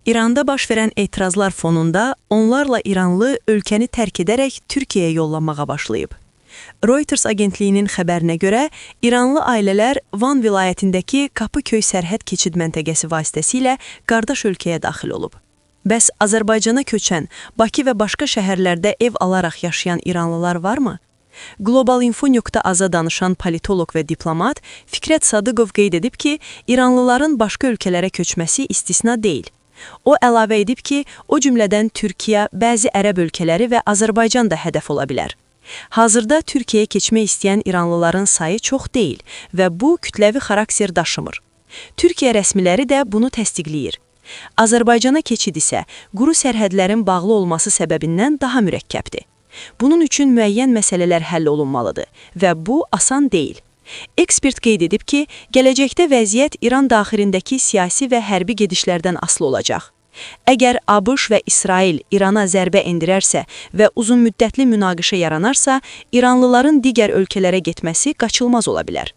İranda baş verən etirazlar fonunda onlarla İranlı ölkəni tərk edərək Türkiyəyə yollanmağa başlayıb. Reuters agentliyinin xəbərinə görə İranlı ailələr Van vilayətindəki Kapıköy sərhəd keçid məntəqəsi vasitəsilə qardaş ölkəyə daxil olub. Bəs Azərbaycana köçən, Bakı və başqa şəhərlərdə ev alaraq yaşayan İranlılar varmı? Globalinfo.az-a danışan politoloq və diplomat Fikrət Sadıqov qeyd edib ki, İranlıların başqa ölkələrə köçməsi istisna deyil. O əlavə edib ki, o cümlədən Türkiyə, bəzi ərəb ölkələri və Azərbaycan da hədəf ola bilər. Hazırda Türkiyəyə keçmək istəyən İranlıların sayı çox deyil və bu kütləvi xarakter daşımır. Türkiyə rəsmiləri də bunu təsdiqləyir. Azərbaycana keçid isə quru sərhədlərin bağlı olması səbəbindən daha mürəkkəbdir. Bunun üçün müəyyən məsələlər həll olunmalıdır və bu asan deyil. Ekspert qeyd edib ki, gələcəkdə vəziyyət İran daxilindəki siyasi və hərbi gedişlərdən asılı olacaq. Əgər ABŞ və İsrail İrana zərbə endirərsə və uzunmüddətli münaqişə yaranarsa, İranlıların digər ölkələrə getməsi qaçılmaz ola bilər.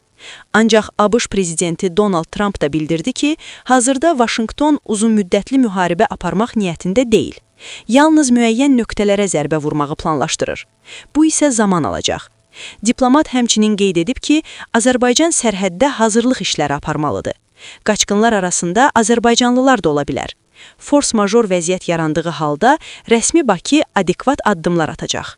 Ancaq ABŞ prezidenti Donald Trump da bildirdi ki, hazırda Vaşinqton uzunmüddətli müharibə aparmaq niyyətində deyil. Yalnız müəyyən nöqtələrə zərbə vurmağı planlaşdırır. Bu isə zaman alacaq. Diplomat həmçinin qeyd edib ki, Azərbaycan sərhəddə hazırlıq işləri aparmalıdır. Qaçqınlar arasında Azərbaycanlılar da ola bilər. Fors major vəziyyət yarandığı halda rəsmi Bakı adekvat addımlar atacaq.